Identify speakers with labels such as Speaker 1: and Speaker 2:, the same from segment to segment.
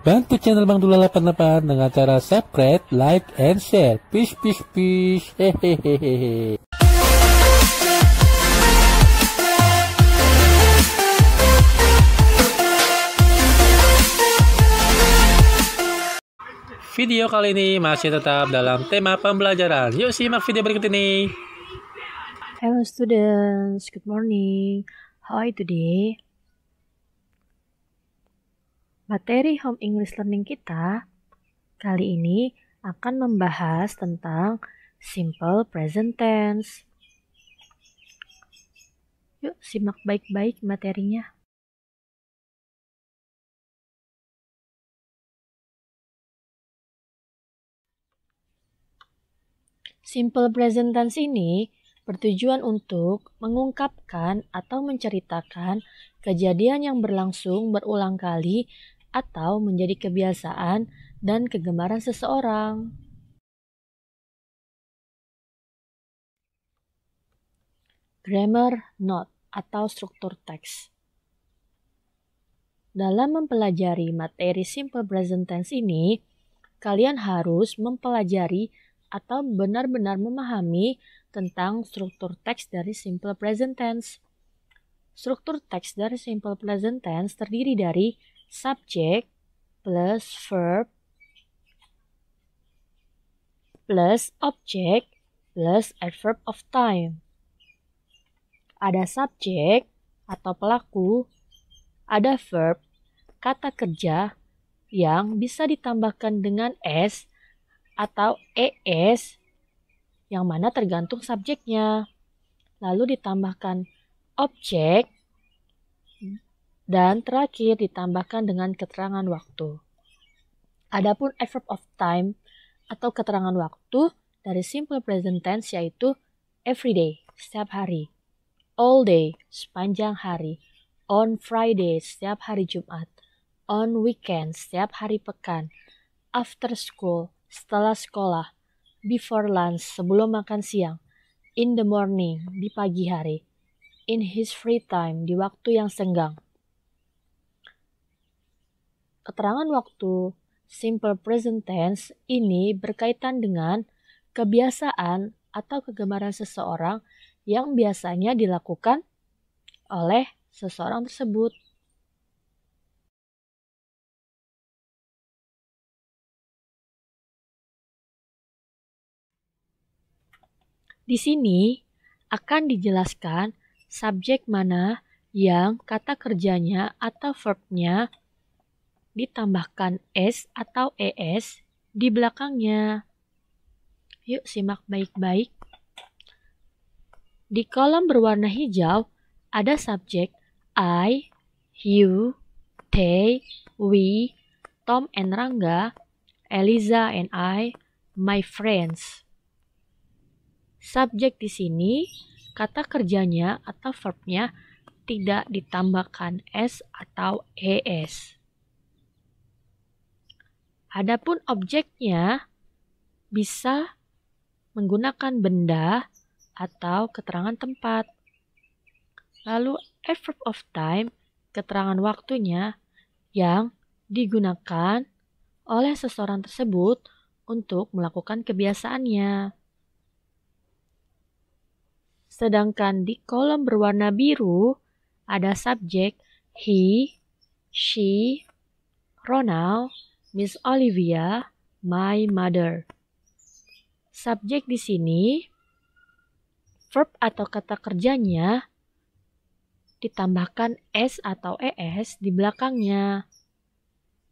Speaker 1: Bantu channel Bang Dula 88 dengan cara subscribe, like, and share. Peace, peace, peace. Hehehehe. Video kali ini masih tetap dalam tema pembelajaran. Yuk simak video berikut ini.
Speaker 2: Hello students, good morning. How are you today? Materi Home English Learning kita kali ini akan membahas tentang simple present tense. Yuk simak baik-baik materinya. Simple present tense ini bertujuan untuk mengungkapkan atau menceritakan kejadian yang berlangsung berulang kali atau menjadi kebiasaan dan kegemaran seseorang. Grammar note atau struktur teks. Dalam mempelajari materi simple present tense ini, kalian harus mempelajari atau benar-benar memahami tentang struktur teks dari simple present tense. Struktur teks dari simple present tense terdiri dari subject plus verb plus object plus adverb of time. Ada subjek atau pelaku, ada verb, kata kerja yang bisa ditambahkan dengan s atau es yang mana tergantung subjeknya. Lalu ditambahkan objek dan terakhir ditambahkan dengan keterangan waktu. Adapun adverb of time atau keterangan waktu dari simple present tense yaitu every day, setiap hari, all day, sepanjang hari, on Friday, setiap hari Jumat, on weekend, setiap hari pekan, after school, setelah sekolah, before lunch, sebelum makan siang, in the morning, di pagi hari, in his free time, di waktu yang senggang. Keterangan waktu simple present tense ini berkaitan dengan kebiasaan atau kegemaran seseorang yang biasanya dilakukan oleh seseorang tersebut. Di sini akan dijelaskan subjek mana yang kata kerjanya atau verbnya ditambahkan s atau es di belakangnya. Yuk simak baik-baik. Di kolom berwarna hijau ada subjek I, you, they, we, Tom and Rangga, Eliza and I, my friends. Subjek di sini kata kerjanya atau verbnya tidak ditambahkan s atau es. Adapun objeknya bisa menggunakan benda atau keterangan tempat. Lalu adverb of time, keterangan waktunya yang digunakan oleh seseorang tersebut untuk melakukan kebiasaannya. Sedangkan di kolom berwarna biru ada subjek he, she, Ronald, Miss Olivia, my mother. Subjek di sini, verb atau kata kerjanya ditambahkan s atau es di belakangnya.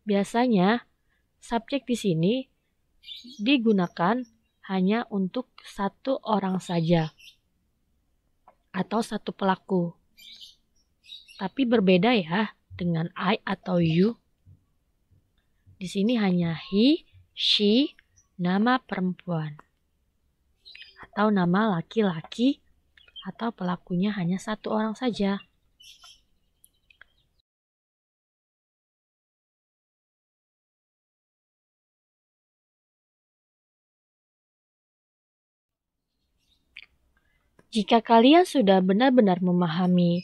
Speaker 2: Biasanya, subjek di sini digunakan hanya untuk satu orang saja atau satu pelaku. Tapi berbeda ya dengan I atau you. Di sini hanya he, she, nama perempuan. Atau nama laki-laki, atau pelakunya hanya satu orang saja. Jika kalian sudah benar-benar memahami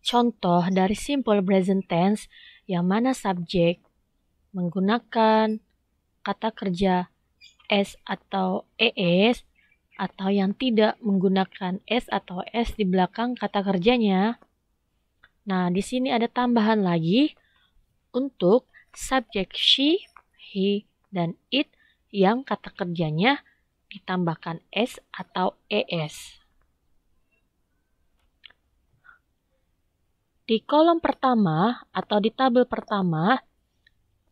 Speaker 2: contoh dari simple present tense yang mana subjek, menggunakan kata kerja S atau ES, atau yang tidak menggunakan S atau S di belakang kata kerjanya. Nah, di sini ada tambahan lagi untuk subjek she, he, dan it yang kata kerjanya ditambahkan S atau ES. Di kolom pertama atau di tabel pertama,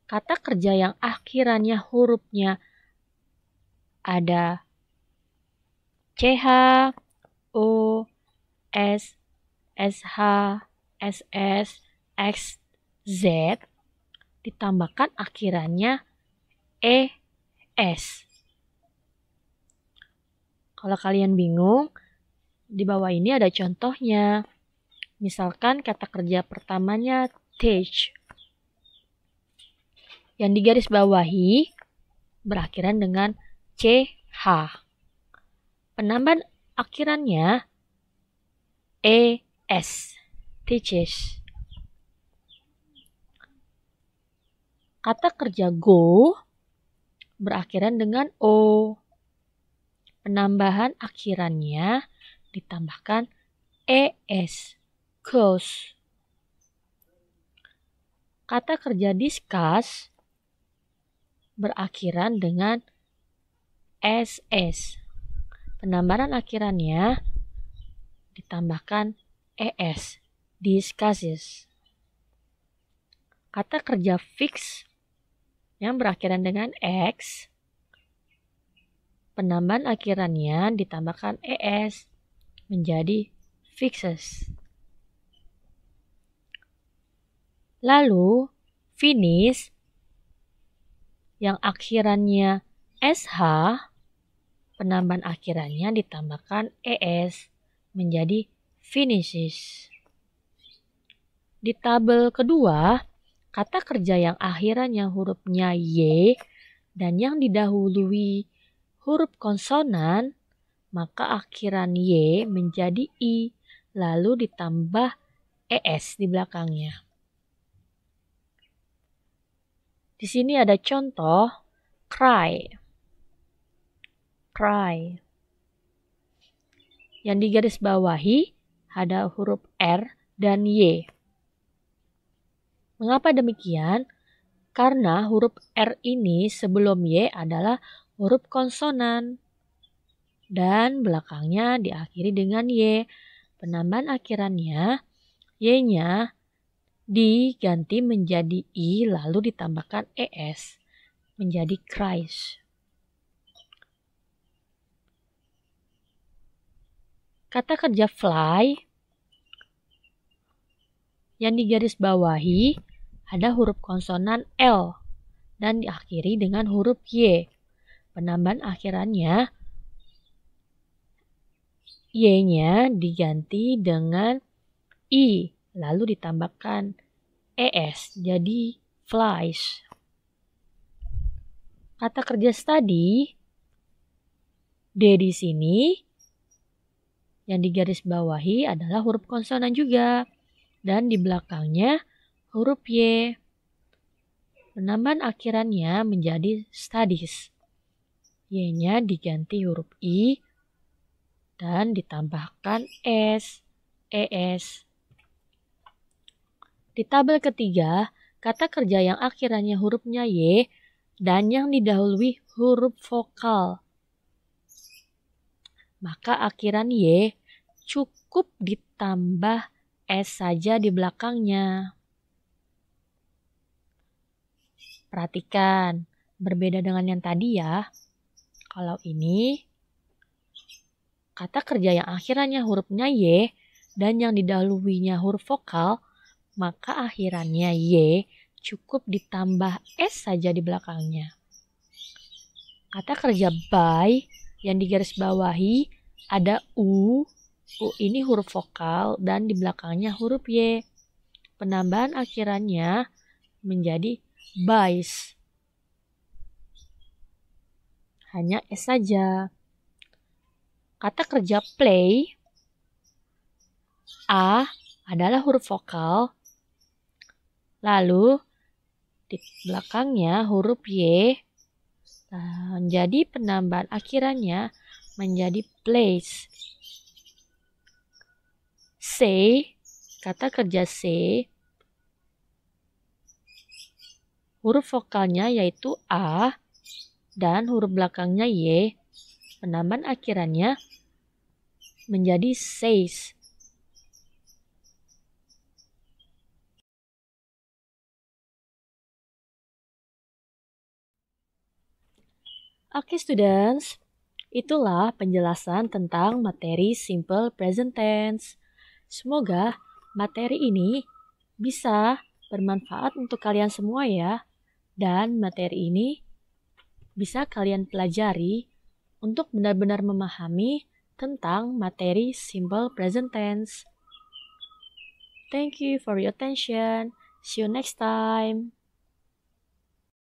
Speaker 2: kata kerja yang akhirannya hurufnya ada CH, O, S, SH, SS, X, Z, ditambahkan akhirannya ES. Kalau kalian bingung, di bawah ini ada contohnya. Misalkan kata kerja pertamanya teach, yang digaris bawahi berakhiran dengan CH. Penambahan akhirannya ES, teaches. Kata kerja go berakhiran dengan O. Penambahan akhirannya ditambahkan ES, goes. Kata kerja discuss berakhiran dengan SS. Penambahan akhirannya ditambahkan ES, discusses. Kata kerja fix yang berakhiran dengan X, penambahan akhirannya ditambahkan ES menjadi fixes. Lalu finish yang akhirannya SH, penambahan akhirannya ditambahkan ES menjadi finishes. Di tabel kedua, kata kerja yang akhirannya hurufnya Y dan yang didahului huruf konsonan, maka akhiran Y menjadi I, lalu ditambah ES di belakangnya. Di sini ada contoh cry. Cry. Yang digaris bawahi ada huruf R dan Y. Mengapa demikian? Karena huruf R ini sebelum Y adalah huruf konsonan dan belakangnya diakhiri dengan Y. Penambahan akhirannya Y-nya diganti menjadi I lalu ditambahkan ES menjadi cries. Kata kerja fly yang digaris bawahi ada huruf konsonan L dan diakhiri dengan huruf Y. Penambahan akhirannya Y-nya diganti dengan I lalu ditambahkan ES jadi flies. Kata kerja study D di sini yang digaris bawahi adalah huruf konsonan juga dan di belakangnya huruf Y. Penambahan akhirannya menjadi studies. Y-nya diganti huruf I dan ditambahkan S, ES. Di tabel ketiga, kata kerja yang akhirannya hurufnya Y dan yang didahului huruf vokal. Maka akhiran Y cukup ditambah S saja di belakangnya. Perhatikan, berbeda dengan yang tadi ya. Kalau ini, kata kerja yang akhirannya hurufnya Y dan yang didahuluinya huruf vokal, maka akhirannya Y cukup ditambah S saja di belakangnya. Kata kerja by yang digaris bawahi ada U ini huruf vokal dan di belakangnya huruf Y. Penambahan akhirannya menjadi buys. Hanya S saja. Kata kerja play A adalah huruf vokal. Lalu di belakangnya huruf Y. Nah, jadi penambahan akhirannya menjadi place. Say, kata kerja say, huruf vokalnya yaitu A dan huruf belakangnya Y. Penambahan akhirannya menjadi says. Oke, students. Itulah penjelasan tentang materi simple present tense. Semoga materi ini bisa bermanfaat untuk kalian semua ya. Dan materi ini bisa kalian pelajari untuk benar-benar memahami tentang materi simple present tense. Thank you for your attention. See you next time.